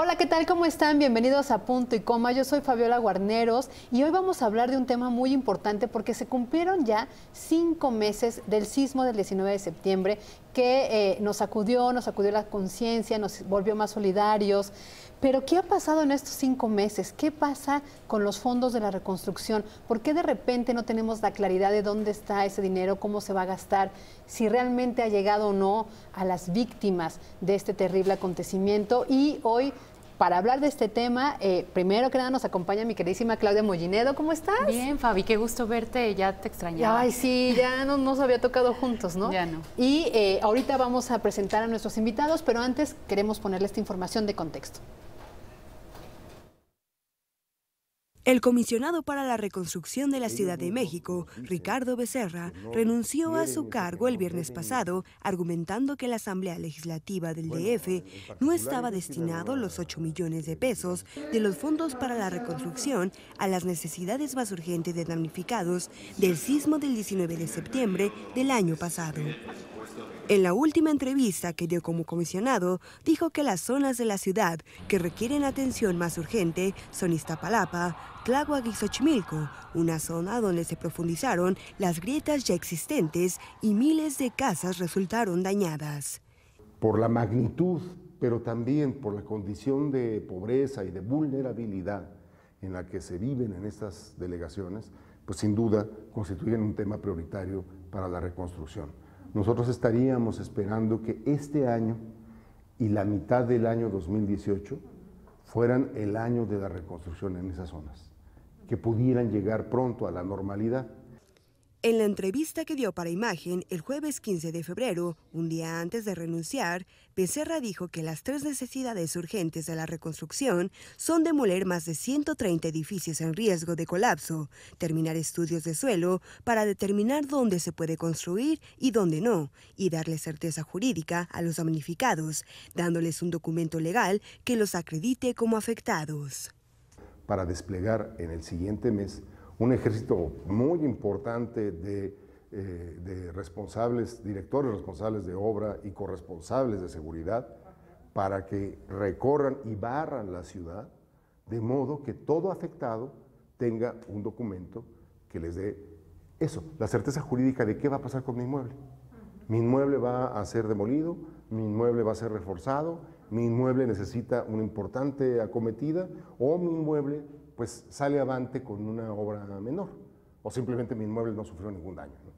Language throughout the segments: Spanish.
Hola, ¿qué tal? ¿Cómo están? Bienvenidos a Punto y Coma. Yo soy Fabiola Guarneros y hoy vamos a hablar de un tema muy importante porque se cumplieron ya 5 meses del sismo del 19 de septiembre que nos sacudió la conciencia, nos volvió más solidarios. Pero ¿qué ha pasado en estos 5 meses? ¿Qué pasa con los fondos de la reconstrucción? ¿Por qué de repente no tenemos la claridad de dónde está ese dinero, cómo se va a gastar, si realmente ha llegado o no a las víctimas de este terrible acontecimiento? Y hoy, para hablar de este tema, primero que nada nos acompaña mi queridísima Claudia Mollinedo. ¿Cómo estás? Bien, Fabi, qué gusto verte, ya te extrañaba. Ay, sí, ya no nos había tocado juntos, ¿no? Ya no. Y ahorita vamos a presentar a nuestros invitados, pero antes queremos ponerle esta información de contexto. El comisionado para la reconstrucción de la Ciudad de México, Ricardo Becerra, renunció a su cargo el viernes pasado, argumentando que la Asamblea Legislativa del DF no estaba destinado los 8 millones de pesos de los fondos para la reconstrucción a las necesidades más urgentes de damnificados del sismo del 19 de septiembre del año pasado. En la última entrevista que dio como comisionado, dijo que las zonas de la ciudad que requieren atención más urgente son Iztapalapa, Tláhuac y Xochimilco, una zona donde se profundizaron las grietas ya existentes y miles de casas resultaron dañadas. Por la magnitud, pero también por la condición de pobreza y de vulnerabilidad en la que se viven en estas delegaciones, pues sin duda constituyen un tema prioritario para la reconstrucción. Nosotros estaríamos esperando que este año y la mitad del año 2018 fueran el año de la reconstrucción en esas zonas, que pudieran llegar pronto a la normalidad. En la entrevista que dio para Imagen el jueves 15 de febrero, un día antes de renunciar, Becerra dijo que las 3 necesidades urgentes de la reconstrucción son demoler más de 130 edificios en riesgo de colapso, terminar estudios de suelo para determinar dónde se puede construir y dónde no, y darle certeza jurídica a los damnificados, dándoles un documento legal que los acredite como afectados. Para desplegar en el siguiente mes un ejército muy importante de responsables, directores responsables de obra y corresponsables de seguridad, para que recorran y barran la ciudad, de modo que todo afectado tenga un documento que les dé eso, la certeza jurídica de qué va a pasar con mi inmueble. Mi inmueble va a ser demolido, mi inmueble va a ser reforzado, mi inmueble necesita una importante acometida, o mi inmueble pues sale avante con una obra menor, o simplemente mi inmueble no sufrió ningún daño, ¿no?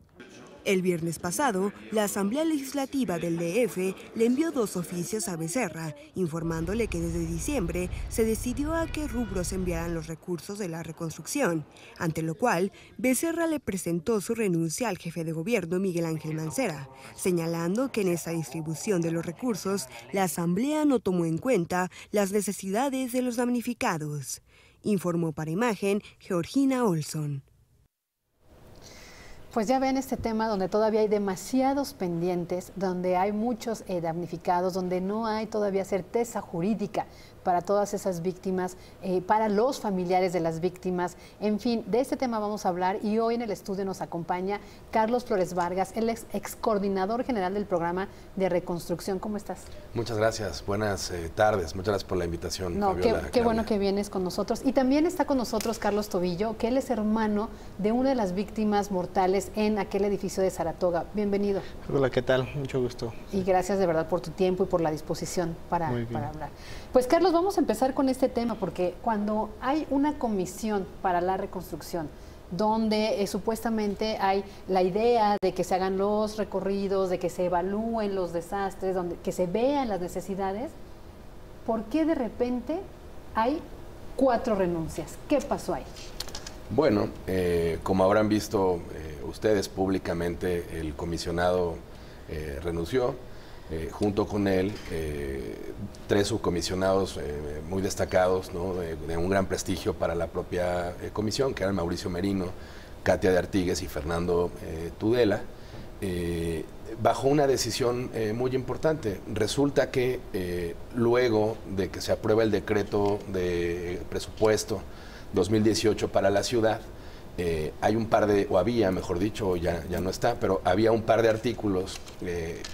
El viernes pasado, la Asamblea Legislativa del DF le envió 2 oficios a Becerra, informándole que desde diciembre se decidió a qué rubros enviarán los recursos de la reconstrucción, ante lo cual Becerra le presentó su renuncia al jefe de gobierno Miguel Ángel Mancera, señalando que en esa distribución de los recursos la Asamblea no tomó en cuenta las necesidades de los damnificados. Informó para Imagen Georgina Olson. Pues ya ven este tema donde todavía hay demasiados pendientes, donde hay muchos damnificados, donde no hay todavía certeza jurídica para todas esas víctimas, para los familiares de las víctimas. En fin, de este tema vamos a hablar y hoy en el estudio nos acompaña Carlos Flores Vargas, el ex coordinador general del programa de reconstrucción. ¿Cómo estás? Muchas gracias, buenas tardes, muchas gracias por la invitación, No, Fabiola. qué bueno que vienes con nosotros. Y también está con nosotros Carlos Tobillo, que él es hermano de una de las víctimas mortales en aquel edificio de Saratoga. Bienvenido. Hola, ¿qué tal? Mucho gusto. Y gracias de verdad por tu tiempo y por la disposición para hablar. Pues Carlos, vamos a empezar con este tema porque cuando hay una comisión para la reconstrucción donde supuestamente hay la idea de que se hagan los recorridos, de que se evalúen los desastres, donde que se vean las necesidades, ¿por qué de repente hay 4 renuncias? ¿Qué pasó ahí? Bueno, como habrán visto ustedes públicamente, el comisionado renunció. Junto con él, 3 subcomisionados muy destacados, ¿no? de un gran prestigio para la propia comisión, que eran Mauricio Merino, Katia de Artigues y Fernando Tudela, bajo una decisión muy importante. Resulta que luego de que se aprueba el decreto de presupuesto 2018 para la ciudad, hay un par de, o había, mejor dicho, ya no está, pero había un par de artículos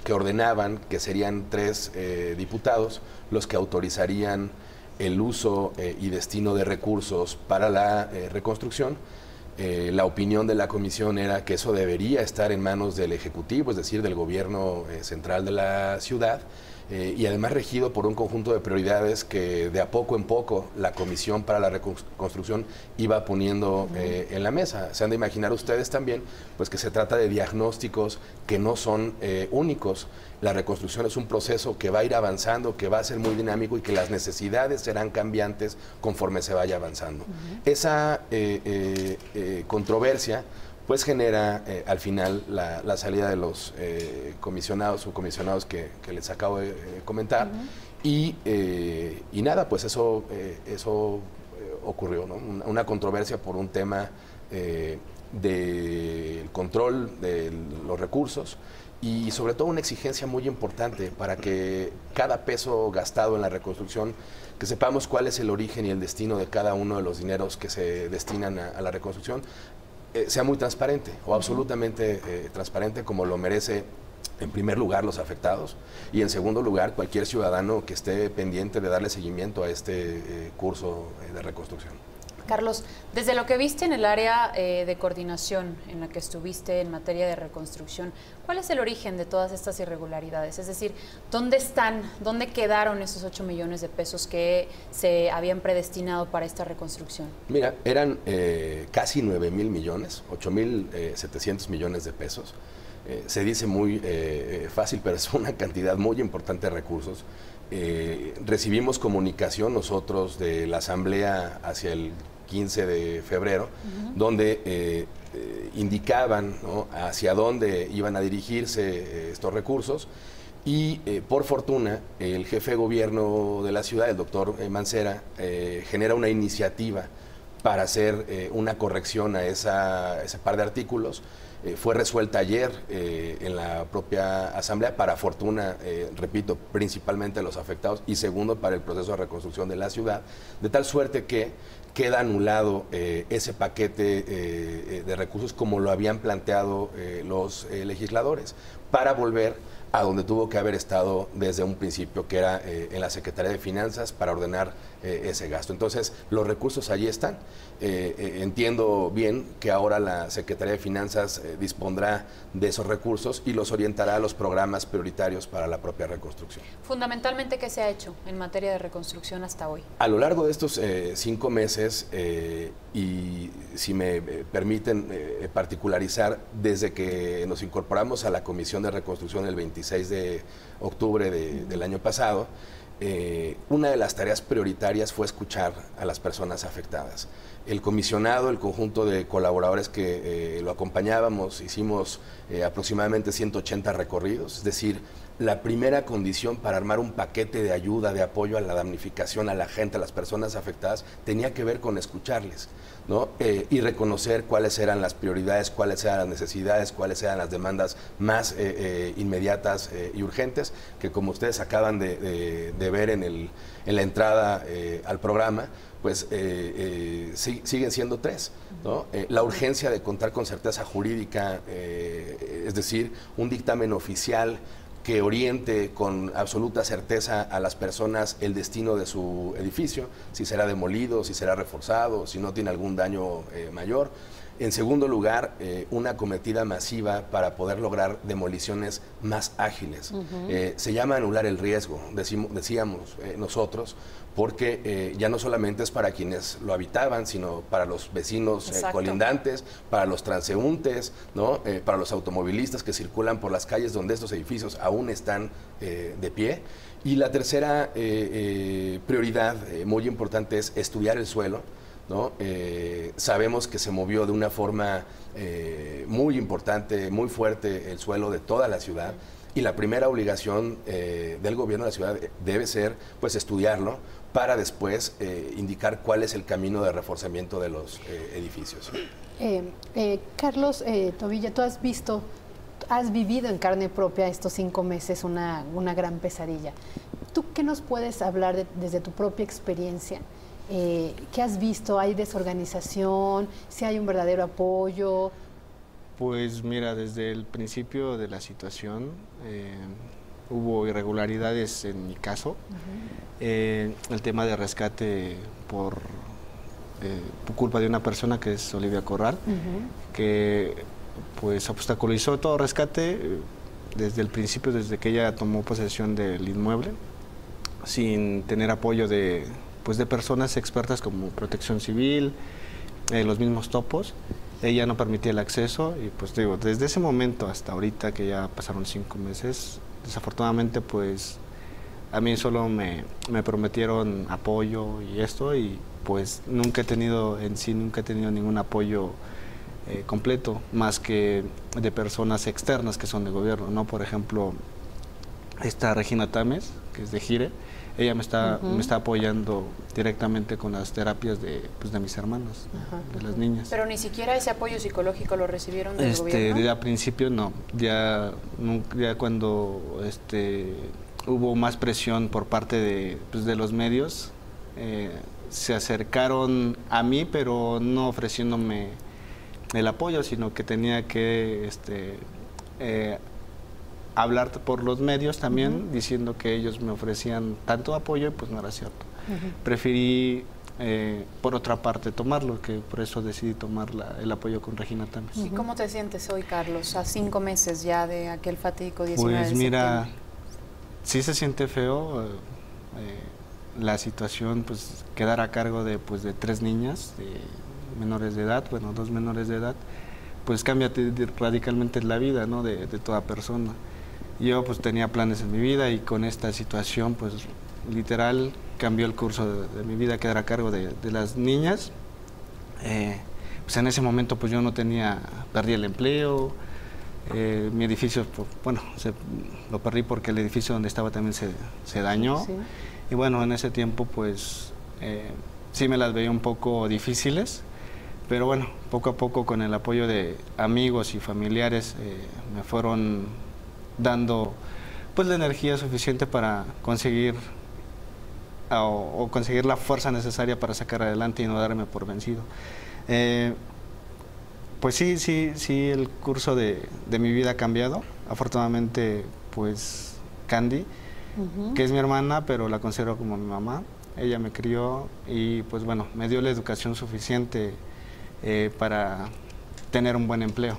que ordenaban que serían 3 diputados los que autorizarían el uso y destino de recursos para la reconstrucción. La opinión de la comisión era que eso debería estar en manos del Ejecutivo, es decir, del gobierno central de la ciudad, y además regido por un conjunto de prioridades que de a poco en poco la Comisión para la Reconstrucción iba poniendo en la mesa. Se han de imaginar ustedes también pues que se trata de diagnósticos que no son únicos. La reconstrucción es un proceso que va a ir avanzando, que va a ser muy dinámico y que las necesidades serán cambiantes conforme se vaya avanzando. Esa controversia pues genera al final la salida de los comisionados, subcomisionados que les acabo de comentar, y nada, pues eso ocurrió, ¿no? Una controversia por un tema del control de los recursos y sobre todo una exigencia muy importante para que cada peso gastado en la reconstrucción, que sepamos cuál es el origen y el destino de cada uno de los dineros que se destinan a la reconstrucción, sea muy transparente o absolutamente transparente, como lo merece en primer lugar los afectados y en segundo lugar cualquier ciudadano que esté pendiente de darle seguimiento a este curso de reconstrucción. Carlos, desde lo que viste en el área de coordinación en la que estuviste en materia de reconstrucción, ¿cuál es el origen de todas estas irregularidades? Es decir, ¿dónde están, dónde quedaron esos 8 millones de pesos que se habían predestinado para esta reconstrucción? Mira, eran casi 9,000 millones, 8,700 millones de pesos. Se dice muy fácil, pero es una cantidad muy importante de recursos. Recibimos comunicación nosotros de la Asamblea hacia el 15 de febrero, donde indicaban, ¿no?, hacia dónde iban a dirigirse estos recursos y por fortuna el jefe de gobierno de la ciudad, el doctor Mancera, genera una iniciativa para hacer una corrección a ese par de artículos. Fue resuelta ayer en la propia Asamblea, para fortuna, repito, principalmente los afectados y segundo para el proceso de reconstrucción de la ciudad, de tal suerte que queda anulado ese paquete de recursos como lo habían planteado los legisladores, para volver a donde tuvo que haber estado desde un principio, que era en la Secretaría de Finanzas, para ordenar ese gasto. Entonces, los recursos allí están. Entiendo bien que ahora la Secretaría de Finanzas dispondrá de esos recursos y los orientará a los programas prioritarios para la propia reconstrucción. Fundamentalmente, ¿qué se ha hecho en materia de reconstrucción hasta hoy? A lo largo de estos 5 meses, y si me permiten particularizar, desde que nos incorporamos a la Comisión de Reconstrucción el 26 de octubre del año pasado, una de las tareas prioritarias fue escuchar a las personas afectadas. El comisionado, el conjunto de colaboradores que lo acompañábamos, hicimos aproximadamente 180 recorridos, es decir, la primera condición para armar un paquete de ayuda, de apoyo a la damnificación, a la gente, a las personas afectadas, tenía que ver con escucharles, ¿no? Y reconocer cuáles eran las prioridades, cuáles eran las necesidades, cuáles eran las demandas más inmediatas y urgentes, que como ustedes acaban de ver en la entrada al programa, pues siguen siendo 3, ¿no? La urgencia de contar con certeza jurídica, es decir, un dictamen oficial que oriente con absoluta certeza a las personas el destino de su edificio, si será demolido, si será reforzado, si no tiene algún daño mayor. En segundo lugar, una acometida masiva para poder lograr demoliciones más ágiles. Se llama anular el riesgo, decíamos nosotros, porque ya no solamente es para quienes lo habitaban, sino para los vecinos colindantes, para los transeúntes, ¿no? Para los automovilistas que circulan por las calles donde estos edificios aún están de pie. Y la tercera prioridad muy importante es estudiar el suelo, ¿no? Sabemos que se movió de una forma muy importante, muy fuerte el suelo de toda la ciudad, y la primera obligación del gobierno de la ciudad debe ser pues estudiarlo para después indicar cuál es el camino de reforzamiento de los edificios. Carlos Tobilla, tú has vivido en carne propia estos 5 meses una gran pesadilla. ¿Tú qué nos puedes hablar desde tu propia experiencia? ¿Qué has visto? ¿Hay desorganización? ¿Si hay un verdadero apoyo? Pues mira, desde el principio de la situación, hubo irregularidades en mi caso. El tema de rescate por culpa de una persona que es Olivia Corral, que pues obstaculizó todo rescate desde el principio, desde que ella tomó posesión del inmueble, sin tener apoyo de personas expertas como Protección Civil, los mismos topos. Ella no permitía el acceso y pues digo, desde ese momento hasta ahorita, que ya pasaron 5 meses, desafortunadamente pues a mí solo me prometieron apoyo y esto, y pues nunca he tenido ningún apoyo completo, más que de personas externas que son de gobierno, ¿no? Por ejemplo, esta Regina Tames, que es de Gire, ella me está apoyando directamente con las terapias de mis hermanas, de las niñas. Pero ni siquiera ese apoyo psicológico lo recibieron del gobierno. De a principio no, ya cuando hubo más presión por parte de los medios, se acercaron a mí, pero no ofreciéndome el apoyo, sino que tenía que hablar por los medios también, diciendo que ellos me ofrecían tanto apoyo y pues no era cierto. Preferí, por otra parte, tomarlo, que por eso decidí tomar el apoyo con Regina Tames. ¿Y cómo te sientes hoy, Carlos, a 5 meses ya de aquel fatídico 19 de Pues mira, septiembre? sí se siente feo la situación, pues quedar a cargo de 3 niñas menores de edad, 2 menores de edad, pues cambia radicalmente la vida, ¿no? de toda persona. Yo pues tenía planes en mi vida y con esta situación pues literal cambió el curso de mi vida, quedar a cargo de las niñas. Pues en ese momento pues yo no perdí el empleo, mi edificio, lo perdí porque el edificio donde estaba también se dañó. Sí. Y bueno, en ese tiempo pues sí me las veía un poco difíciles, pero bueno, poco a poco con el apoyo de amigos y familiares me fueron dando pues la energía suficiente para conseguir conseguir la fuerza necesaria para sacar adelante y no darme por vencido. Pues sí, el curso de mi vida ha cambiado. Afortunadamente, pues Candy, que es mi hermana, pero la considero como mi mamá, ella me crió y pues bueno, me dio la educación suficiente para tener un buen empleo.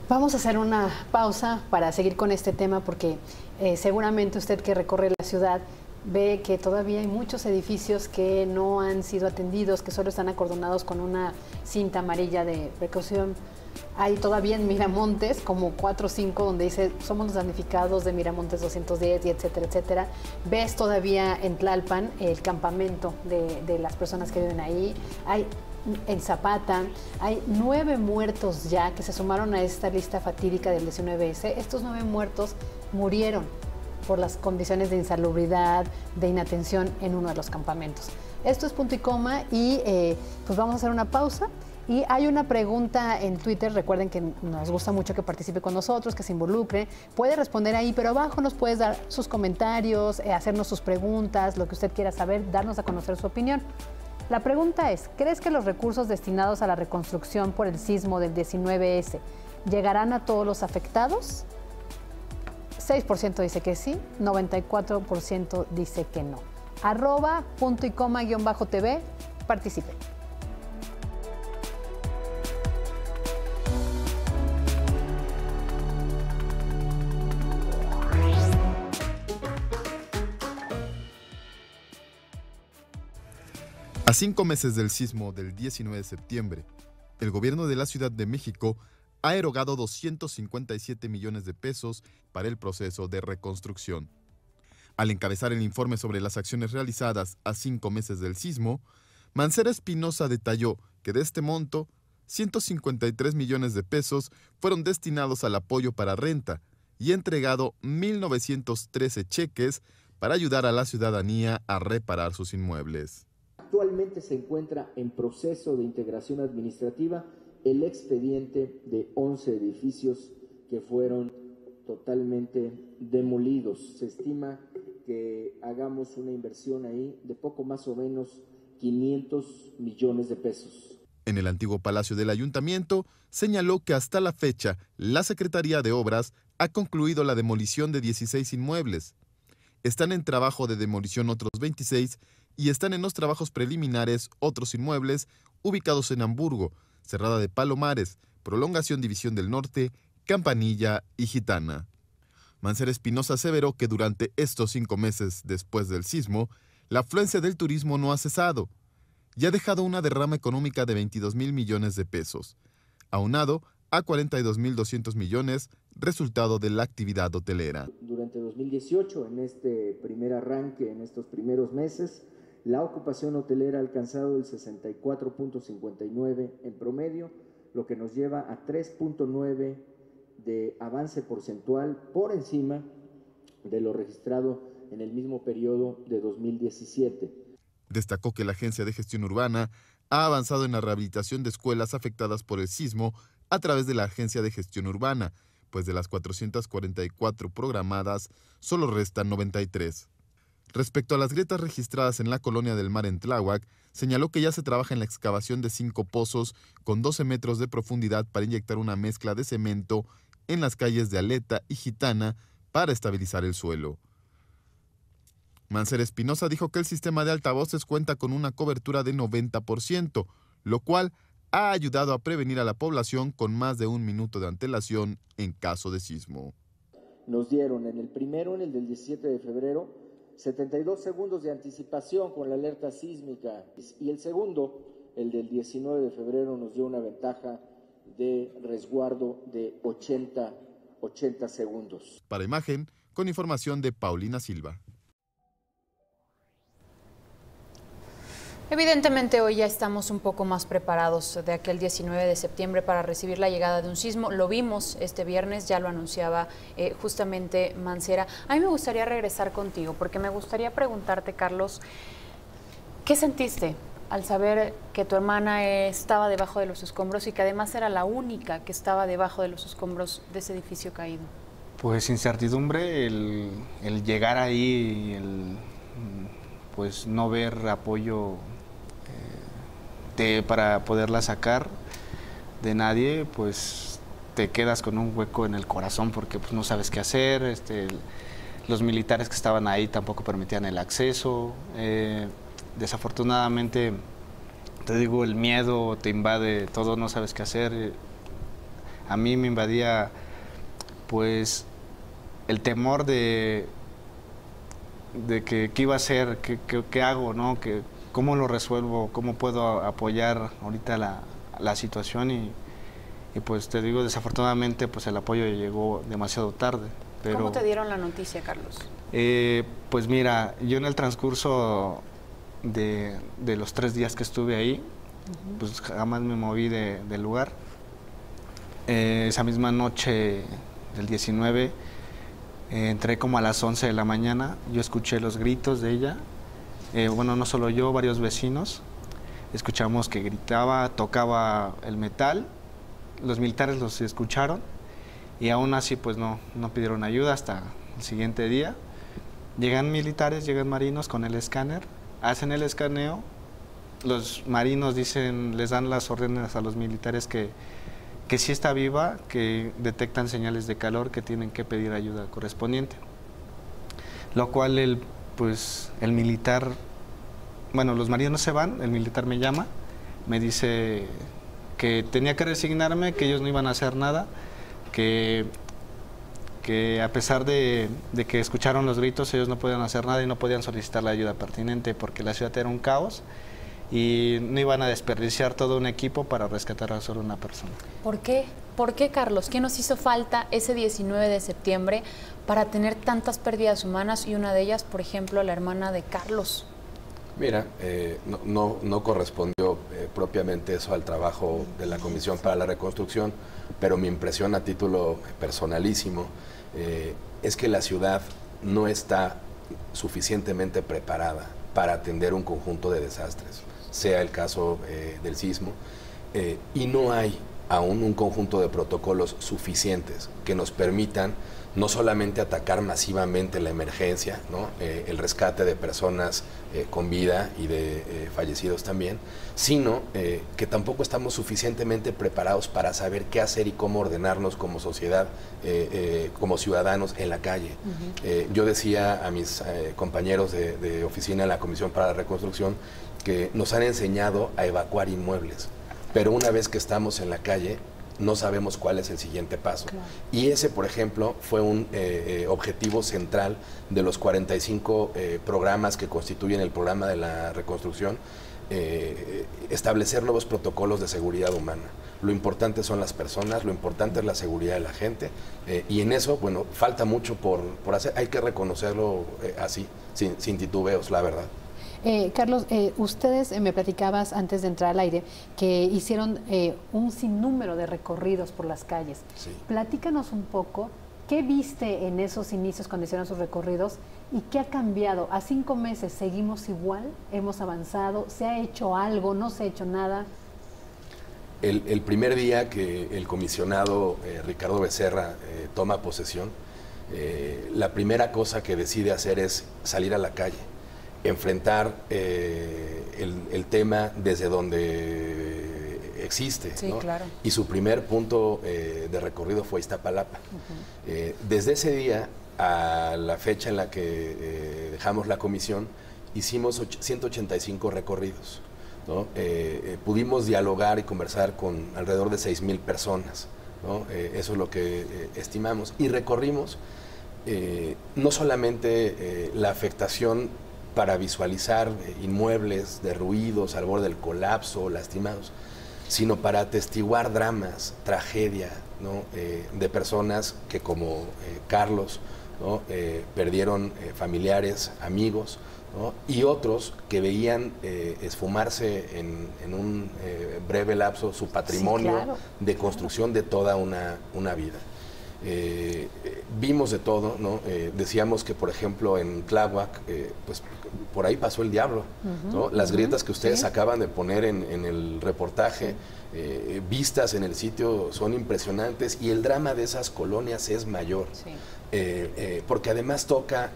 Vamos a hacer una pausa para seguir con este tema porque seguramente usted que recorre la ciudad ve que todavía hay muchos edificios que no han sido atendidos, que solo están acordonados con una cinta amarilla de precaución. Hay todavía en Miramontes como 4 o 5 donde dice somos los damnificados de Miramontes 210 y etcétera, etcétera. Ves todavía en Tlalpan el campamento de las personas que viven ahí. Hay en Zapata, hay 9 muertos ya que se sumaron a esta lista fatídica del 19S. Estos 9 muertos murieron por las condiciones de insalubridad, de inatención en uno de los campamentos. Esto es Punto y Coma y pues vamos a hacer una pausa. Y hay una pregunta en Twitter, recuerden que nos gusta mucho que participe con nosotros, que se involucre, puede responder ahí, pero abajo nos puedes dar sus comentarios, hacernos sus preguntas, lo que usted quiera saber, darnos a conocer su opinión. La pregunta es, ¿crees que los recursos destinados a la reconstrucción por el sismo del 19S llegarán a todos los afectados? 6% dice que sí, 94% dice que no. @puntoycoma_TV, participe. A 5 meses del sismo del 19 de septiembre, el gobierno de la Ciudad de México ha erogado 257 millones de pesos para el proceso de reconstrucción. Al encabezar el informe sobre las acciones realizadas a 5 meses del sismo, Mancera Espinosa detalló que de este monto, 153 millones de pesos fueron destinados al apoyo para renta y ha entregado 1.913 cheques para ayudar a la ciudadanía a reparar sus inmuebles. Actualmente se encuentra en proceso de integración administrativa el expediente de 11 edificios que fueron totalmente demolidos. Se estima que hagamos una inversión ahí de poco más o menos 500 millones de pesos. En el antiguo Palacio del Ayuntamiento, señaló que hasta la fecha, la Secretaría de Obras ha concluido la demolición de 16 inmuebles. Están en trabajo de demolición otros 26 y están en los trabajos preliminares otros inmuebles ubicados en Hamburgo, Cerrada de Palomares, Prolongación División del Norte, Campanilla y Gitana. Mancera Espinosa aseveró que durante estos 5 meses después del sismo, la afluencia del turismo no ha cesado y ha dejado una derrama económica de 22,000 millones de pesos, aunado a 42,200 millones, resultado de la actividad hotelera. Durante 2018, en este primer arranque, en estos primeros meses, la ocupación hotelera ha alcanzado el 64.59 en promedio, lo que nos lleva a 3.9 de avance porcentual por encima de lo registrado en el mismo periodo de 2017. Destacó que la Agencia de Gestión Urbana ha avanzado en la rehabilitación de escuelas afectadas por el sismo a través de la Agencia de Gestión Urbana, pues de las 444 programadas, solo restan 93. Respecto a las grietas registradas en la Colonia del Mar en Tláhuac, señaló que ya se trabaja en la excavación de 5 pozos con 12 metros de profundidad para inyectar una mezcla de cemento en las calles de Aleta y Gitana para estabilizar el suelo. Mancera Espinosa dijo que el sistema de altavoces cuenta con una cobertura de 90%, lo cual ha ayudado a prevenir a la población con más de 1 minuto de antelación en caso de sismo. Nos dieron en el primero, en el del 17 de febrero, 72 segundos de anticipación con la alerta sísmica, y el segundo, el del 19 de febrero, nos dio una ventaja de resguardo de 80 segundos. Para Imagen, con información de Paulina Silva. Evidentemente hoy ya estamos un poco más preparados de aquel 19 de septiembre para recibir la llegada de un sismo. Lo vimos este viernes, ya lo anunciaba justamente Mancera. A mí me gustaría regresar contigo porque me gustaría preguntarte, Carlos, ¿qué sentiste al saber que tu hermana estaba debajo de los escombros y que además era la única que estaba debajo de los escombros de ese edificio caído? Pues incertidumbre, el llegar ahí, pues no ver apoyo para poderla sacar de nadie, pues te quedas con un hueco en el corazón porque pues no sabes qué hacer. Los militares que estaban ahí tampoco permitían el acceso. Desafortunadamente, te digo, el miedo te invade todo, no sabes qué hacer. A mí me invadía pues el temor de que qué iba a hacer, qué hago, ¿no? Cómo lo resuelvo, cómo puedo apoyar ahorita la situación y pues te digo, desafortunadamente pues el apoyo llegó demasiado tarde. Pero, ¿cómo te dieron la noticia, Carlos? Pues mira, yo en el transcurso de los 3 días que estuve ahí, pues jamás me moví del lugar. Esa misma noche del 19, entré como a las 11 de la mañana, yo escuché los gritos de ella, bueno, no solo yo, varios vecinos, escuchamos que gritaba, tocaba el metal, los militares los escucharon y aún así pues no pidieron ayuda hasta el siguiente día. Llegan militares, llegan marinos con el escáner, hacen el escaneo, los marinos les dan las órdenes a los militares que sí está viva, que detectan señales de calor, que tienen que pedir ayuda correspondiente. Lo cual el militar, bueno, los marinos se van, el militar me llama, me dice que tenía que resignarme, que ellos no iban a hacer nada, que a pesar de que escucharon los gritos, ellos no podían hacer nada y no podían solicitar la ayuda pertinente porque la ciudad era un caos y no iban a desperdiciar todo un equipo para rescatar a solo una persona. ¿Por qué? ¿Por qué, Carlos? ¿Qué nos hizo falta ese 19 de septiembre para tener tantas pérdidas humanas y una de ellas, por ejemplo, la hermana de Carlos? Mira, no correspondió propiamente eso al trabajo de la Comisión para la Reconstrucción, pero mi impresión a título personalísimo es que la ciudad no está suficientemente preparada para atender un conjunto de desastres, sea el caso del sismo, y no hay aún un conjunto de protocolos suficientes que nos permitan no solamente atacar masivamente la emergencia, ¿no? El rescate de personas con vida y de fallecidos también, sino que tampoco estamos suficientemente preparados para saber qué hacer y cómo ordenarnos como sociedad, como ciudadanos en la calle. Yo decía a mis compañeros de oficina en la Comisión para la Reconstrucción que nos han enseñado a evacuar inmuebles, pero una vez que estamos en la calle, no sabemos cuál es el siguiente paso. Claro. Y ese, por ejemplo, fue un objetivo central de los 45 programas que constituyen el programa de la reconstrucción, establecer nuevos protocolos de seguridad humana. Lo importante son las personas, lo importante es la seguridad de la gente, y en eso, bueno, falta mucho por hacer, hay que reconocerlo así, sin titubeos, la verdad. Carlos, ustedes me platicabas antes de entrar al aire que hicieron un sinnúmero de recorridos por las calles. Sí. Platícanos un poco, ¿qué viste en esos inicios cuando hicieron sus recorridos y qué ha cambiado? ¿A 5 meses seguimos igual? ¿Hemos avanzado? ¿Se ha hecho algo? ¿No se ha hecho nada? El primer día que el comisionado Ricardo Becerra toma posesión, la primera cosa que decide hacer es salir a la calle, enfrentar el tema desde donde existe, sí, ¿no? Claro. Y su primer punto de recorrido fue Iztapalapa. Desde ese día a la fecha en la que dejamos la comisión, hicimos 185 recorridos, ¿no? Pudimos dialogar y conversar con alrededor de 6,000 personas, ¿no? Eso es lo que estimamos. Y recorrimos no solamente la afectación para visualizar inmuebles derruidos al borde del colapso, lastimados, sino para atestiguar dramas, tragedia, ¿no? De personas que como Carlos, ¿no? Perdieron familiares, amigos, ¿no? Y otros que veían esfumarse en un breve lapso su patrimonio, sí, claro, de construcción de toda una vida. Vimos de todo, ¿no? Decíamos que, por ejemplo, en Tláhuac, pues por ahí pasó el diablo, ¿no? Las grietas que ustedes acaban de poner en el reportaje, vistas en el sitio, son impresionantes, y el drama de esas colonias es mayor, porque además toca,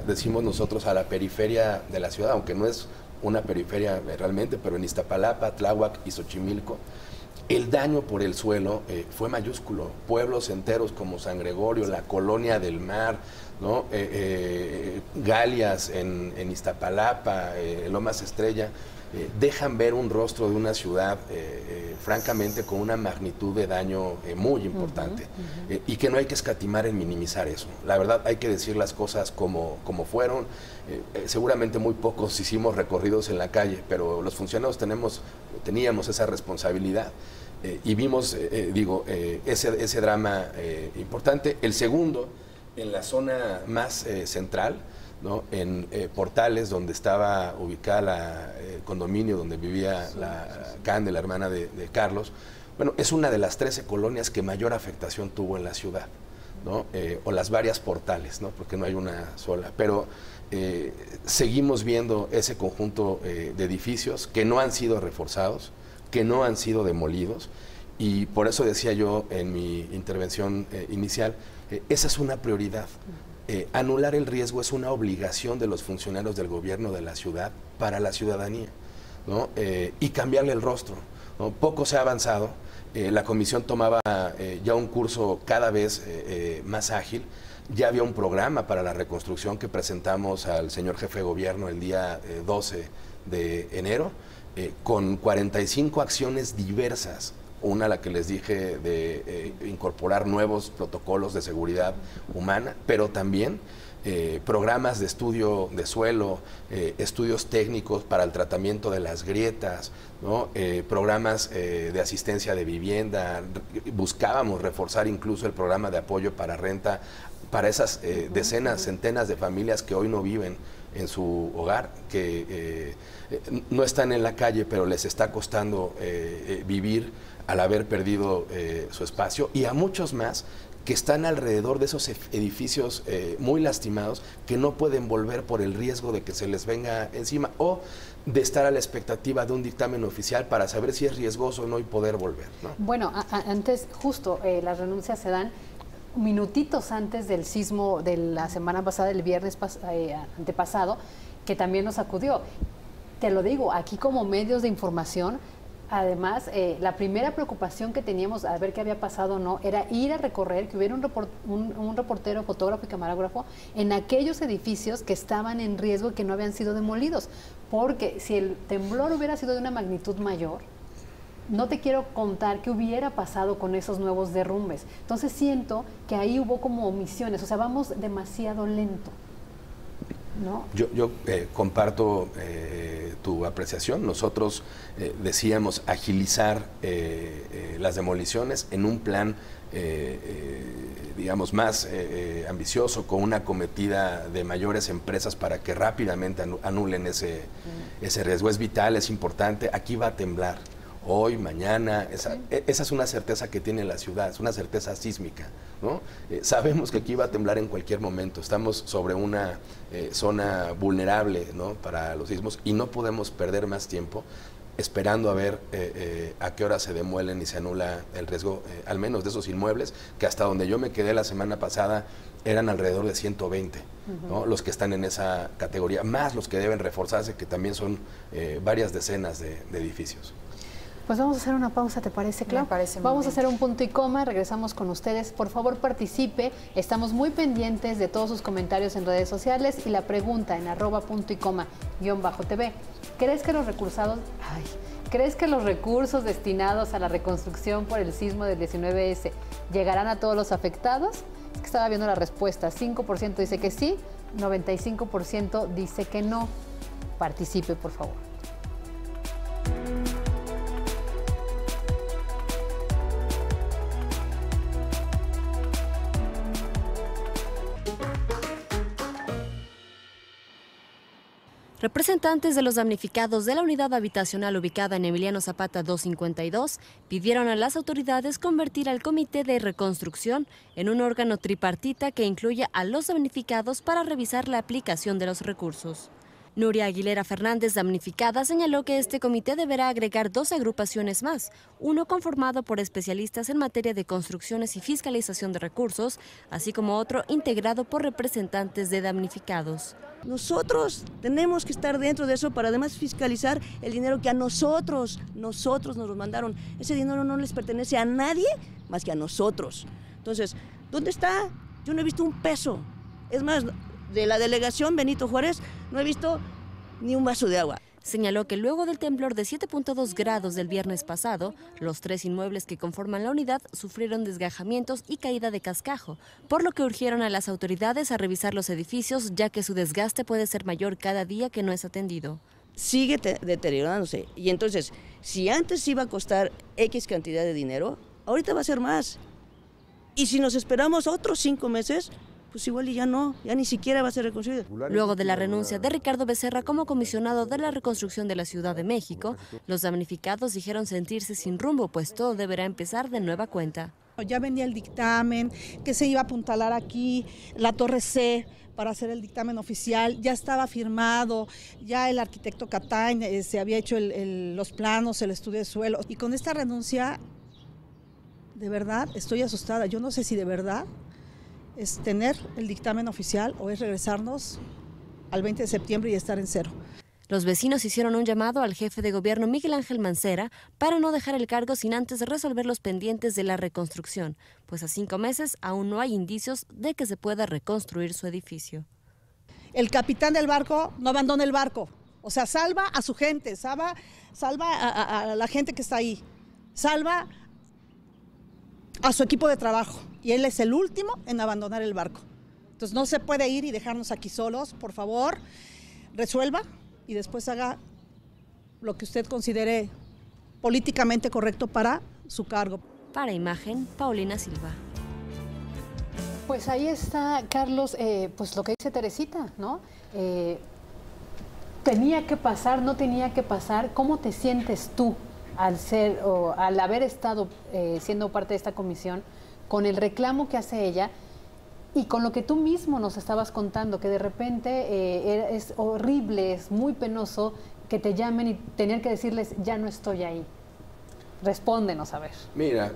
decimos nosotros, a la periferia de la ciudad, aunque no es una periferia realmente, pero en Iztapalapa, Tláhuac y Xochimilco, el daño por el suelo fue mayúsculo. Pueblos enteros como San Gregorio, la Colonia del Mar, ¿no? Galias en Iztapalapa, Lomas Estrella, dejan ver un rostro de una ciudad francamente con una magnitud de daño muy importante, y que no hay que escatimar en minimizar eso. La verdad, hay que decir las cosas como fueron. Seguramente muy pocos hicimos recorridos en la calle, pero los funcionarios teníamos esa responsabilidad, y vimos, ese drama importante. El segundo, en la zona más central, ¿no? En Portales, donde estaba ubicada el condominio donde vivía la Cande, la hermana de Carlos. Bueno, es una de las 13 colonias que mayor afectación tuvo en la ciudad, ¿no? O las varias Portales, ¿no? Porque no hay una sola, pero seguimos viendo ese conjunto de edificios que no han sido reforzados, que no han sido demolidos, y por eso decía yo en mi intervención inicial, esa es una prioridad. Anular el riesgo es una obligación de los funcionarios del gobierno de la ciudad para la ciudadanía, ¿no? Y cambiarle el rostro, ¿no? Poco se ha avanzado. La comisión tomaba ya un curso cada vez más ágil. Ya había un programa para la reconstrucción que presentamos al señor jefe de gobierno el día 12 de enero, con 45 acciones diversas. Una, la que les dije, de incorporar nuevos protocolos de seguridad humana, pero también programas de estudio de suelo, estudios técnicos para el tratamiento de las grietas, ¿no? Programas de asistencia de vivienda. Buscábamos reforzar incluso el programa de apoyo para renta para esas decenas, centenas de familias que hoy no viven en su hogar, que no están en la calle, pero les está costando vivir al haber perdido su espacio, y a muchos más que están alrededor de esos edificios muy lastimados, que no pueden volver por el riesgo de que se les venga encima, o de estar a la expectativa de un dictamen oficial para saber si es riesgoso o no y poder volver, ¿no? Bueno, antes justo las renuncias se dan minutitos antes del sismo de la semana pasada, el viernes antepasado, que también nos sacudió. Te lo digo, aquí como medios de información, además, la primera preocupación que teníamos a ver qué había pasado o no, era ir a recorrer, que hubiera un reportero, fotógrafo y camarógrafo en aquellos edificios que estaban en riesgo y que no habían sido demolidos. Porque si el temblor hubiera sido de una magnitud mayor, no te quiero contar qué hubiera pasado con esos nuevos derrumbes. Entonces siento que ahí hubo como omisiones, o sea, vamos demasiado lento, ¿no? Yo comparto tu apreciación. Nosotros decíamos agilizar las demoliciones en un plan, digamos, más ambicioso, con una cometida de mayores empresas para que rápidamente anulen ese riesgo. Es vital, es importante. Aquí va a temblar. Hoy, mañana, esa es una certeza que tiene la ciudad, es una certeza sísmica, ¿no? Sabemos que aquí va a temblar en cualquier momento, estamos sobre una zona vulnerable, ¿no?, para los sismos, y no podemos perder más tiempo esperando a ver a qué hora se demuelen y se anula el riesgo, al menos de esos inmuebles, que hasta donde yo me quedé la semana pasada eran alrededor de 120, ¿no?, los que están en esa categoría, más los que deben reforzarse, que también son varias decenas de edificios. Pues vamos a hacer una pausa, ¿te parece, Clau? Me parece muy Vamos bien. a hacer un punto y coma, regresamos con ustedes. Por favor, participe. Estamos muy pendientes de todos sus comentarios en redes sociales y la pregunta en @punto y coma _TV. ¿Crees que los recursos destinados a la reconstrucción por el sismo del 19S llegarán a todos los afectados? Es que estaba viendo la respuesta. 5% dice que sí, 95% dice que no. Participe, por favor. Representantes de los damnificados de la unidad habitacional ubicada en Emiliano Zapata 252 pidieron a las autoridades convertir al Comité de Reconstrucción en un órgano tripartita que incluya a los damnificados para revisar la aplicación de los recursos. Nuria Aguilera Fernández, damnificada, señaló que este comité deberá agregar 2 agrupaciones más, uno conformado por especialistas en materia de construcciones y fiscalización de recursos, así como otro integrado por representantes de damnificados. Nosotros tenemos que estar dentro de eso para además fiscalizar el dinero que a nosotros nos lo mandaron. Ese dinero no les pertenece a nadie más que a nosotros. Entonces, ¿dónde está? Yo no he visto un peso. Es más, de la delegación Benito Juárez no he visto ni un vaso de agua. Señaló que luego del temblor de 7.2 grados del viernes pasado, los 3 inmuebles que conforman la unidad sufrieron desgajamientos y caída de cascajo, por lo que urgieron a las autoridades a revisar los edificios, ya que su desgaste puede ser mayor cada día que no es atendido. Sigue deteriorándose, y entonces, si antes iba a costar X cantidad de dinero, ahorita va a ser más. Y si nos esperamos otros 5 meses, pues igual y ya no, ya ni siquiera va a ser reconstruido. Luego de la renuncia de Ricardo Becerra como comisionado de la reconstrucción de la Ciudad de México, los damnificados dijeron sentirse sin rumbo, pues todo deberá empezar de nueva cuenta. Ya venía el dictamen, que se iba a apuntalar aquí, la Torre C, para hacer el dictamen oficial, ya estaba firmado, ya el arquitecto Catañ se había hecho los planos, el estudio de suelo, y con esta renuncia, de verdad, estoy asustada. Yo no sé si de verdad es tener el dictamen oficial o es regresarnos al 20 de septiembre y estar en cero. Los vecinos hicieron un llamado al jefe de gobierno Miguel Ángel Mancera para no dejar el cargo sin antes resolver los pendientes de la reconstrucción, pues a 5 meses aún no hay indicios de que se pueda reconstruir su edificio. El capitán del barco no abandona el barco, o sea, salva a su gente, salva a la gente que está ahí, salva a su equipo de trabajo, y él es el último en abandonar el barco. Entonces no se puede ir y dejarnos aquí solos. Por favor, resuelva y después haga lo que usted considere políticamente correcto para su cargo. Para Imagen, Paulina Silva. Pues ahí está, Carlos, pues lo que dice Teresita, ¿no? Tenía que pasar, no tenía que pasar. ¿Cómo te sientes tú al haber estado siendo parte de esta comisión con el reclamo que hace ella y con lo que tú mismo nos estabas contando, que de repente es horrible, es muy penoso que te llamen y tener que decirles, ya no estoy ahí. Respóndenos, a ver. Mira,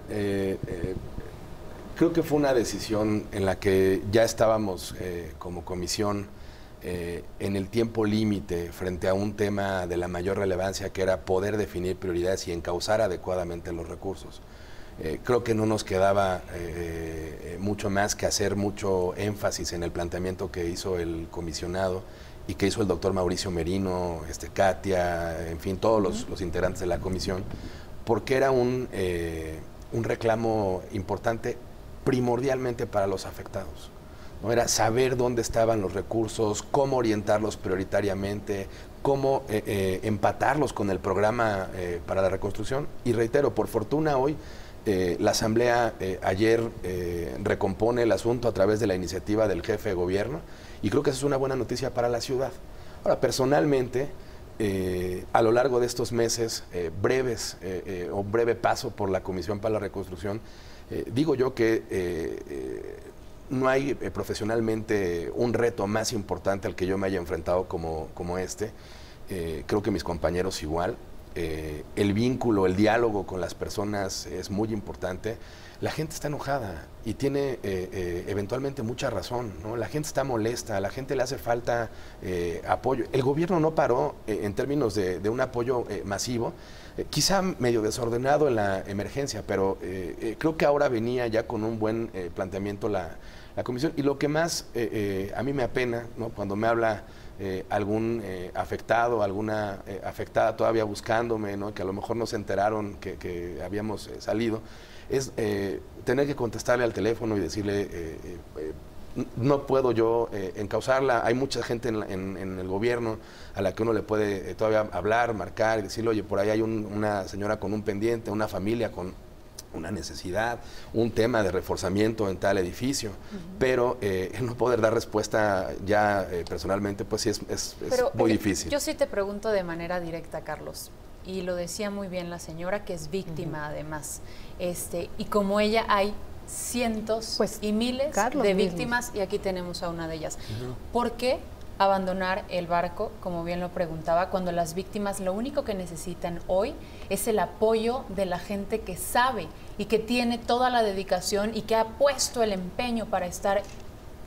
creo que fue una decisión en la que ya estábamos como comisión en el tiempo límite frente a un tema de la mayor relevancia, que era poder definir prioridades y encauzar adecuadamente los recursos. Creo que no nos quedaba mucho más que hacer mucho énfasis en el planteamiento que hizo el comisionado y que hizo el doctor Mauricio Merino, Katia, en fin, todos los integrantes de la comisión, porque era un reclamo importante primordialmente para los afectados, ¿no? Era saber dónde estaban los recursos, cómo orientarlos prioritariamente, cómo empatarlos con el programa para la reconstrucción. Y reitero, por fortuna hoy la Asamblea ayer recompone el asunto a través de la iniciativa del jefe de gobierno, y creo que esa es una buena noticia para la ciudad. Ahora, personalmente, a lo largo de estos meses breves, o breve paso por la Comisión para la Reconstrucción, digo yo que no hay profesionalmente un reto más importante al que yo me haya enfrentado como este. Creo que mis compañeros igual. El vínculo, el diálogo con las personas es muy importante. La gente está enojada y tiene eventualmente mucha razón, ¿no? La gente está molesta, a la gente le hace falta apoyo. El gobierno no paró en términos de un apoyo masivo, quizá medio desordenado en la emergencia, pero creo que ahora venía ya con un buen planteamiento la comisión. Y lo que más a mí me apena, ¿no?, cuando me habla algún afectado, alguna afectada todavía buscándome, ¿no?, que a lo mejor no se enteraron que habíamos salido, es tener que contestarle al teléfono y decirle, no puedo yo encauzarla. Hay mucha gente en el gobierno a la que uno le puede todavía hablar, marcar y decirle, oye, por ahí hay una señora con un pendiente, una familia con una necesidad, un tema de reforzamiento en tal edificio, pero el no poder dar respuesta ya personalmente, pues sí es muy difícil. Yo sí te pregunto de manera directa, Carlos, y lo decía muy bien la señora, que es víctima además, y como ella hay cientos y miles de víctimas, y aquí tenemos a una de ellas. ¿Por qué abandonar el barco, como bien lo preguntaba, cuando las víctimas lo único que necesitan hoy es el apoyo de la gente que sabe y que tiene toda la dedicación y que ha puesto el empeño para estar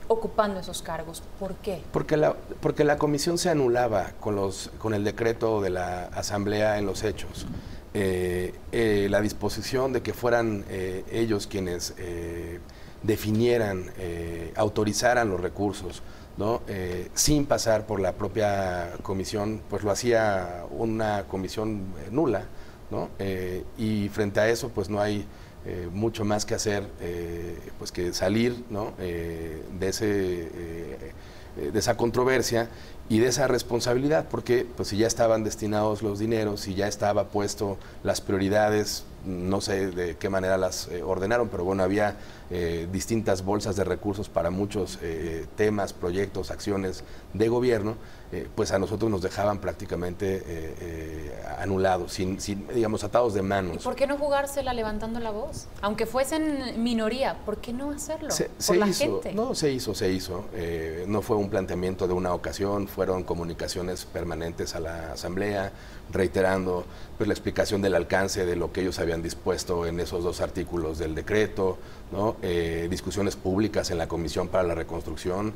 ocupando esos cargos? ¿Por qué? Porque la comisión se anulaba con el decreto de la Asamblea en los hechos. La disposición de que fueran ellos quienes definieran, autorizaran los recursos, ¿no? Sin pasar por la propia comisión, pues lo hacía una comisión nula, ¿no? Y frente a eso, pues no hay mucho más que hacer, pues que salir, ¿no?, de esa controversia y de esa responsabilidad, porque pues si ya estaban destinados los dineros, si ya estaba puesto las prioridades, no sé de qué manera las ordenaron, pero bueno, había distintas bolsas de recursos para muchos temas, proyectos, acciones de gobierno, pues a nosotros nos dejaban prácticamente anulados, sin, digamos, atados de manos. ¿Y por qué no jugársela levantando la voz? Aunque fuesen minoría, ¿por qué no hacerlo? Se hizo. No, se hizo. No fue un planteamiento de una ocasión, fueron comunicaciones permanentes a la Asamblea, reiterando pues la explicación del alcance de lo que ellos habían dispuesto en esos 2 artículos del decreto, ¿no? Discusiones públicas en la Comisión para la Reconstrucción,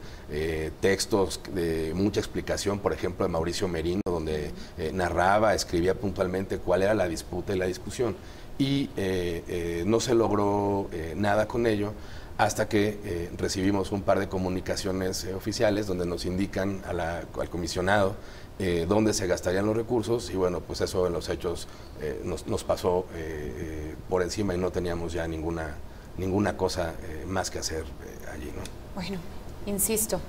textos de mucha explicación, por ejemplo, de Mauricio Merino, donde narraba, escribía puntualmente cuál era la disputa y la discusión. Y no se logró nada con ello hasta que recibimos un par de comunicaciones oficiales donde nos indican al comisionado dónde se gastarían los recursos, y bueno, pues eso en los hechos nos pasó por encima y no teníamos ya ninguna cosa más que hacer allí, ¿no? Bueno, insisto,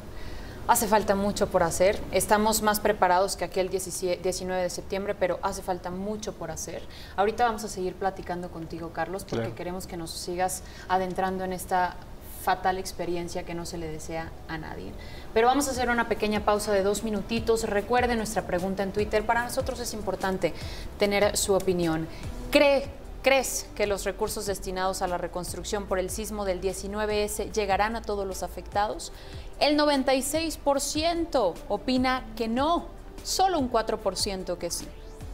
hace falta mucho por hacer. Estamos más preparados que aquel 19 de septiembre, pero hace falta mucho por hacer. Ahorita vamos a seguir platicando contigo, Carlos, porque queremos que nos sigas adentrando en esta fatal experiencia que no se le desea a nadie. Pero vamos a hacer una pequeña pausa de 2 minutitos. Recuerde nuestra pregunta en Twitter. Para nosotros es importante tener su opinión. ¿Cree ¿Crees que los recursos destinados a la reconstrucción por el sismo del 19S llegarán a todos los afectados? El 96% opina que no, solo un 4% que sí.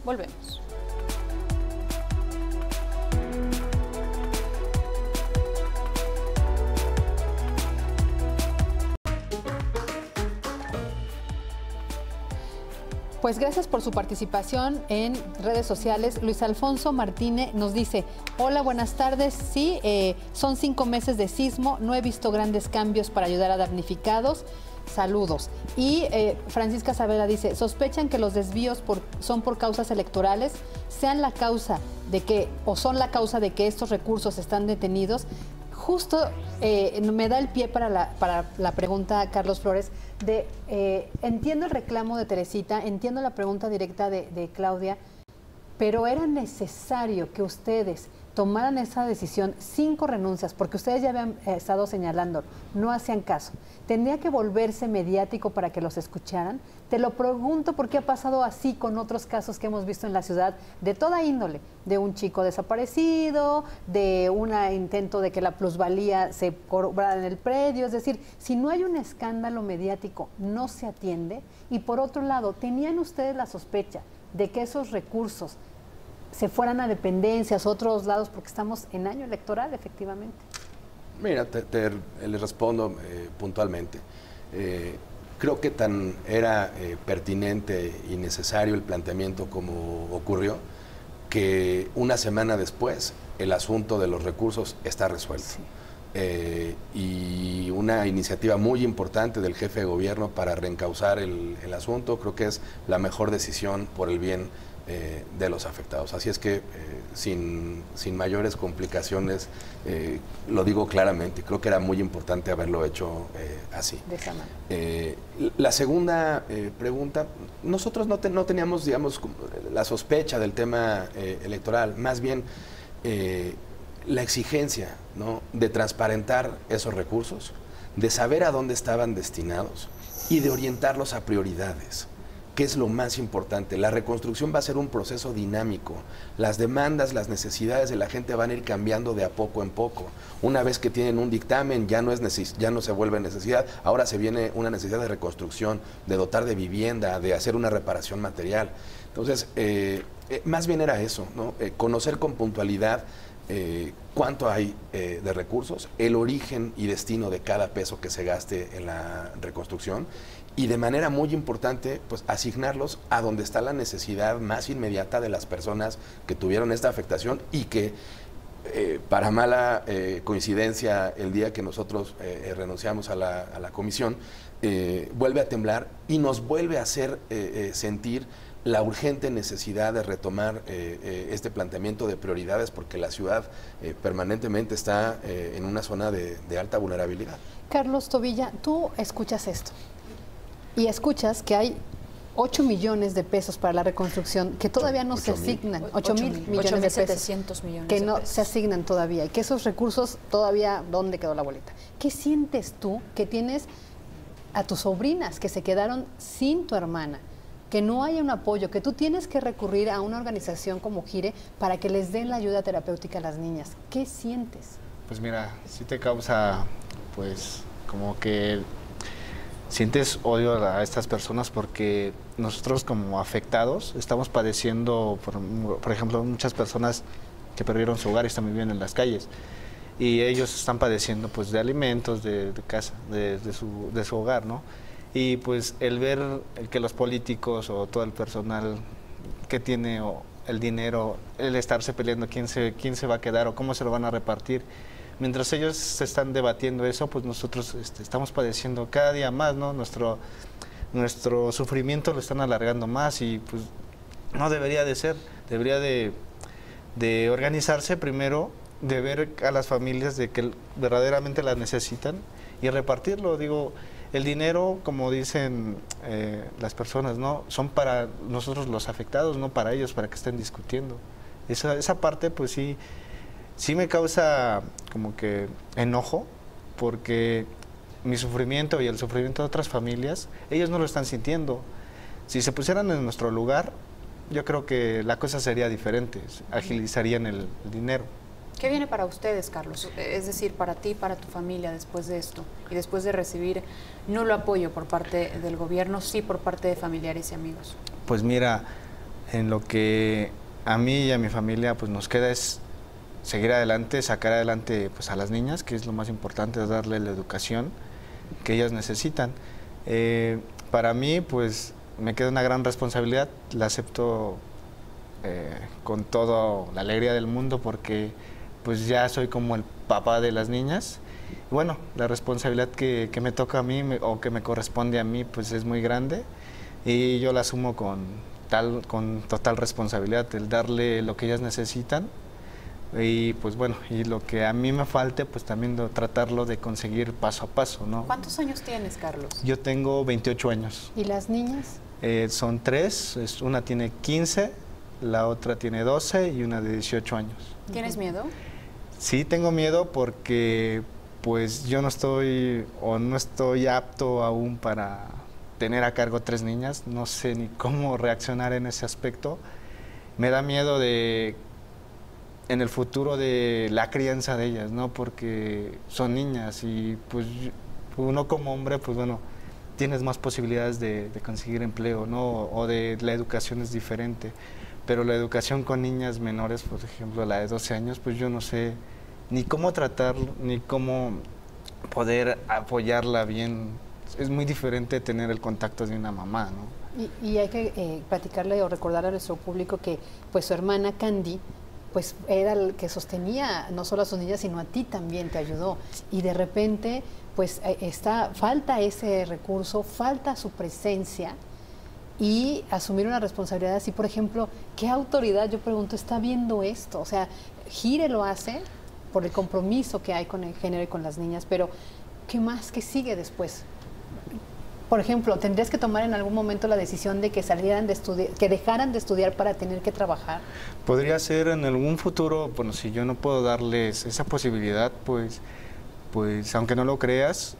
Volvemos. Pues gracias por su participación en redes sociales. Luis Alfonso Martínez nos dice, hola, buenas tardes. Sí, son 5 meses de sismo, no he visto grandes cambios para ayudar a damnificados. Saludos. Y Francisca Sabela dice, sospechan que los desvíos son por causas electorales, sean la causa de que, o son la causa de que estos recursos están detenidos. Justo me da el pie para la pregunta, Carlos Flores, de entiendo el reclamo de Teresita, entiendo la pregunta directa de Claudia, pero era necesario que ustedes tomaran esa decisión, 5 renuncias, porque ustedes ya habían estado señalando, no hacían caso. ¿Tendría que volverse mediático para que los escucharan? Te lo pregunto porque ha pasado así con otros casos que hemos visto en la ciudad, de toda índole, de un chico desaparecido, de un intento de que la plusvalía se cobrara en el predio, es decir, si no hay un escándalo mediático, no se atiende. Y por otro lado, ¿tenían ustedes la sospecha de que esos recursos se fueran a dependencias, otros lados, porque estamos en año electoral, efectivamente? Mira, le respondo puntualmente. Creo que tan era pertinente y necesario el planteamiento como ocurrió, que una semana después el asunto de los recursos está resuelto. Sí. Y una iniciativa muy importante del jefe de gobierno para reencauzar el asunto, creo que es la mejor decisión por el bien de los afectados. Así es que sin mayores complicaciones, lo digo claramente, creo que era muy importante haberlo hecho así. De esa manera. La segunda pregunta, nosotros no teníamos, digamos, la sospecha del tema electoral, más bien la exigencia, ¿no?, de transparentar esos recursos, de saber a dónde estaban destinados y de orientarlos a prioridades. ¿Qué es lo más importante? La reconstrucción va a ser un proceso dinámico. Las demandas, las necesidades de la gente van a ir cambiando de a poco en poco. Una vez que tienen un dictamen, ya no se vuelve necesidad. Ahora se viene una necesidad de reconstrucción, de dotar de vivienda, de hacer una reparación material. Entonces, más bien era eso, ¿no? Conocer con puntualidad cuánto hay de recursos, el origen y destino de cada peso que se gaste en la reconstrucción, y de manera muy importante, pues asignarlos a donde está la necesidad más inmediata de las personas que tuvieron esta afectación y que, para mala coincidencia, el día que nosotros renunciamos a la comisión, vuelve a temblar y nos vuelve a hacer sentir la urgente necesidad de retomar este planteamiento de prioridades, porque la ciudad permanentemente está en una zona de alta vulnerabilidad. Carlos Tobilla, tú escuchas esto y escuchas que hay 8 millones de pesos para la reconstrucción que todavía no se asignan, 8,000 millones de pesos 700 millones que de no pesos se asignan todavía, y que esos recursos todavía, ¿dónde quedó la boleta? ¿Qué sientes tú que tienes a tus sobrinas que se quedaron sin tu hermana, que no haya un apoyo, que tú tienes que recurrir a una organización como GIRE para que les den la ayuda terapéutica a las niñas? ¿Qué sientes? Pues mira, sí te causa, pues, como que sientes odio a estas personas, porque nosotros como afectados estamos padeciendo, por ejemplo, muchas personas que perdieron su hogar y están viviendo en las calles, y ellos están padeciendo, pues, de alimentos, de casa, de su hogar, ¿no? Y pues el ver que los políticos o todo el personal que tiene el dinero, el estarse peleando quién se va a quedar o cómo se lo van a repartir, mientras ellos se están debatiendo eso, pues nosotros estamos padeciendo cada día más, ¿no? Nuestro sufrimiento lo están alargando más, y pues no debería de ser, debería de organizarse primero, de ver a las familias de que verdaderamente las necesitan y repartirlo. Digo, el dinero, como dicen las personas, ¿no?, son para nosotros los afectados, no para ellos, para que estén discutiendo. Esa parte, pues sí me causa como que enojo, porque mi sufrimiento y el sufrimiento de otras familias, ellos no lo están sintiendo. Si se pusieran en nuestro lugar, yo creo que la cosa sería diferente, agilizarían el dinero. ¿Qué viene para ustedes, Carlos? Es decir, para ti, para tu familia, después de esto y después de recibir nulo apoyo por parte del gobierno, sí por parte de familiares y amigos. Pues mira, en lo que a mí y a mi familia pues nos queda es seguir adelante, sacar adelante pues a las niñas, que es lo más importante, darle la educación que ellas necesitan. Para mí pues me queda una gran responsabilidad, la acepto con toda la alegría del mundo porque pues ya soy como el papá de las niñas. Y bueno, la responsabilidad que me toca a mí o que me corresponde a mí pues es muy grande y yo la asumo con total responsabilidad, el darle lo que ellas necesitan y pues bueno, y lo que a mí me falte pues también tratarlo de conseguir paso a paso, ¿no? ¿Cuántos años tienes, Carlos? Yo tengo 28 años. ¿Y las niñas? Son 3, una tiene 15, la otra tiene 12 y una de 18 años. ¿Tienes miedo? Sí, tengo miedo porque pues yo no estoy apto aún para tener a cargo 3 niñas, no sé ni cómo reaccionar en ese aspecto. Me da miedo en el futuro de la crianza de ellas, ¿no? Porque son niñas y pues uno como hombre, pues bueno, tienes más posibilidades de conseguir empleo, ¿no? O de la educación es diferente. Pero la educación con niñas menores, por ejemplo, la de 12 años, pues yo no sé ni cómo tratarlo, ni cómo poder apoyarla bien. Es muy diferente tener el contacto de una mamá, ¿no? Y hay que platicarle o recordarle a nuestro público que pues su hermana Candy pues era el que sostenía no solo a sus niñas, sino a ti también, te ayudó. Y de repente pues falta ese recurso, falta su presencia y asumir una responsabilidad así. Por ejemplo, ¿qué autoridad, yo pregunto, está viendo esto? O sea, Gire lo hace por el compromiso que hay con el género y con las niñas, pero ¿qué más? ¿Qué sigue después? Por ejemplo, ¿tendrías que tomar en algún momento la decisión de que salieran de estudiar, que dejaran de estudiar para tener que trabajar? Podría ser en algún futuro, bueno, si yo no puedo darles esa posibilidad, pues aunque no lo creas,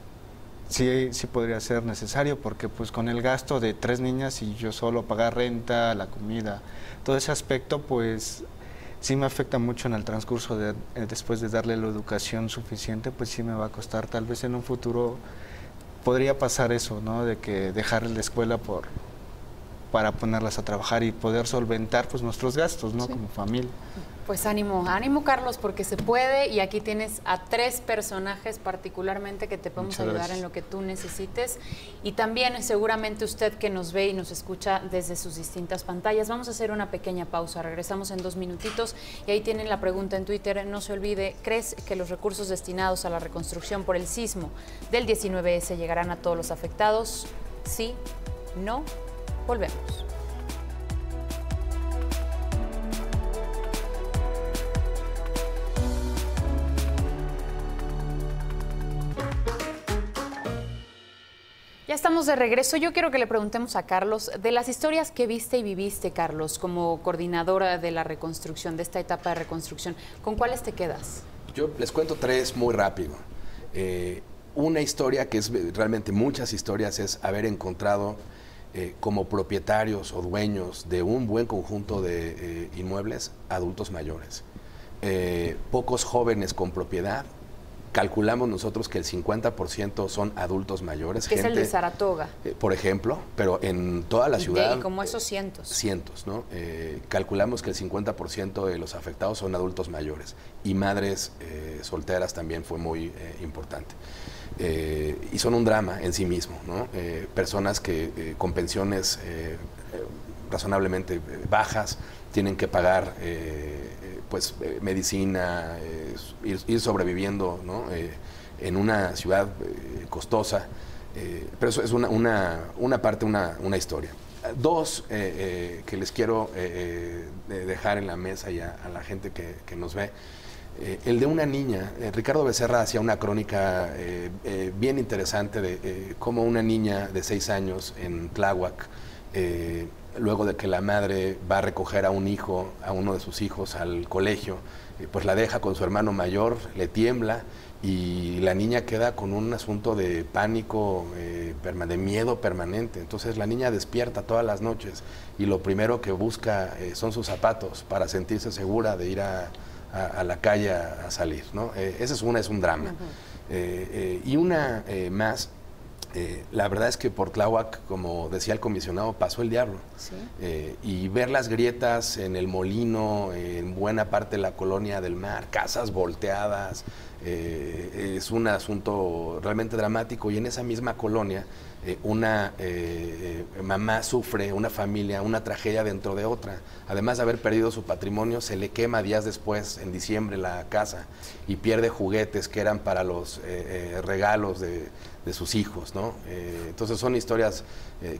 sí podría ser necesario, porque pues con el gasto de 3 niñas y yo solo pagar renta, la comida, todo ese aspecto, pues sí me afecta mucho en el transcurso después de darle la educación suficiente, pues sí me va a costar, tal vez en un futuro podría pasar eso, ¿no? De que dejar la escuela para ponerlas a trabajar y poder solventar pues nuestros gastos, ¿no? Sí. Como familia. Pues ánimo, Carlos, porque se puede y aquí tienes a 3 personajes particularmente que te podemos ayudar en lo que tú necesites y también seguramente usted que nos ve y nos escucha desde sus distintas pantallas. Vamos a hacer una pequeña pausa, regresamos en 2 minutitos y ahí tienen la pregunta en Twitter. No se olvide, ¿crees que los recursos destinados a la reconstrucción por el sismo del 19S llegarán a todos los afectados? ¿Sí? ¿No? Volvemos. Ya estamos de regreso. Yo quiero que le preguntemos a Carlos de las historias que viste y viviste, Carlos, como coordinadora de la reconstrucción, de esta etapa de reconstrucción. ¿Con cuáles te quedas? Yo les cuento 3 muy rápido. Una historia que es realmente muchas historias es haber encontrado como propietarios o dueños de un buen conjunto de inmuebles adultos mayores. Pocos jóvenes con propiedad. Calculamos nosotros que el 50% son adultos mayores. Que es el de Saratoga. Por ejemplo, pero en toda la ciudad. Y como esos cientos. Cientos, ¿no? Calculamos que el 50% de los afectados son adultos mayores. Y madres solteras también fue muy importante. Y son un drama en sí mismo, ¿no? Personas que con pensiones razonablemente bajas tienen que pagar medicina, ir sobreviviendo, ¿no? En una ciudad costosa, pero eso es una parte, una historia. 2 que les quiero dejar en la mesa y a la gente que nos ve. El de una niña, Ricardo Becerra hacía una crónica bien interesante de cómo una niña de 6 años en Tláhuac luego de que la madre va a recoger a un hijo, a uno de sus hijos al colegio, pues la deja con su hermano mayor, le tiembla y la niña queda con un asunto de pánico, de miedo permanente. Entonces la niña despierta todas las noches y lo primero que busca son sus zapatos para sentirse segura de ir a la calle a salir, ¿no? Esa es un drama. Y una más, la verdad es que por Tláhuac, como decía el comisionado, pasó el diablo. ¿Sí? Y ver las grietas en el Molino, en buena parte de la Colonia del Mar, casas volteadas, es un asunto realmente dramático. Y en esa misma colonia, una mamá sufre, una familia, una tragedia dentro de otra. Además de haber perdido su patrimonio, se le quema días después, en diciembre, la casa y pierde juguetes que eran para los regalos de sus hijos, ¿no? Entonces son historias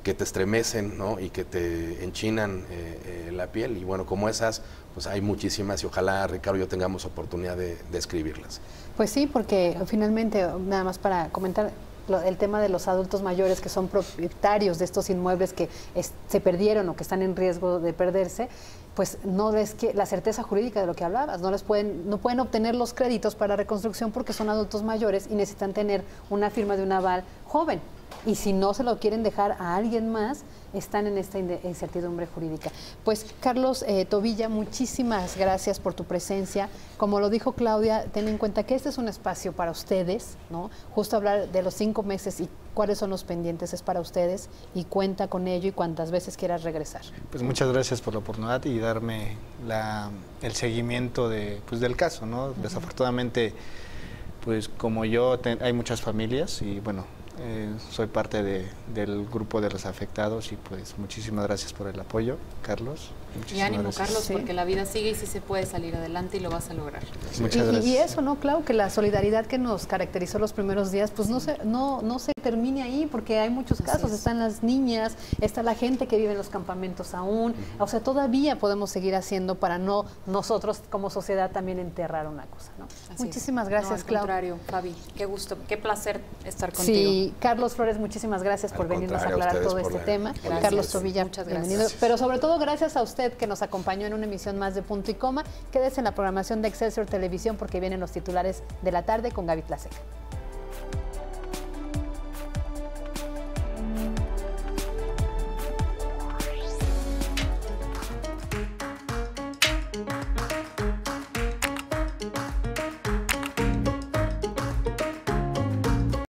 que te estremecen, ¿no? Y que te enchinan la piel. Y bueno, como esas, pues hay muchísimas y ojalá, Ricardo y yo tengamos oportunidad de escribirlas. Pues sí, porque finalmente, nada más para comentar, el tema de los adultos mayores que son propietarios de estos inmuebles que se perdieron o que están en riesgo de perderse, pues no es que la certeza jurídica de lo que hablabas, no pueden obtener los créditos para reconstrucción porque son adultos mayores y necesitan tener una firma de un aval joven. Y si no se lo quieren dejar a alguien más, están en esta incertidumbre jurídica. Pues Carlos Tobilla, muchísimas gracias por tu presencia. Como lo dijo Claudia, ten en cuenta que este es un espacio para ustedes, ¿no? Justo hablar de los 5 meses y cuáles son los pendientes es para ustedes y cuenta con ello y cuantas veces quieras regresar. Pues muchas gracias por la oportunidad y darme el seguimiento del caso, ¿no? Desafortunadamente, pues como yo, hay muchas familias y bueno, soy parte del grupo de los afectados y pues muchísimas gracias por el apoyo, Carlos. Y ánimo, Carlos, porque la vida sigue y sí se puede salir adelante y lo vas a lograr. Muchas gracias. Y eso, ¿no, Clau? Que la solidaridad que nos caracterizó los primeros días, pues no se termine ahí, porque hay muchos casos. Están las niñas, está la gente que vive en los campamentos aún. O sea, todavía podemos seguir haciendo para no nosotros como sociedad también enterrar una cosa, ¿no? Muchísimas gracias, Clau. Al contrario, Fabi, qué gusto, qué placer estar contigo. Sí, Carlos Flores, muchísimas gracias por venirnos a aclarar todo este tema. Carlos Tobilla, muchas gracias. Bienvenido. Pero sobre todo gracias a usted que nos acompañó en una emisión más de Punto y Coma. Quédese en la programación de Excelsior Televisión porque vienen los titulares de la tarde con Gaby Tlaseca.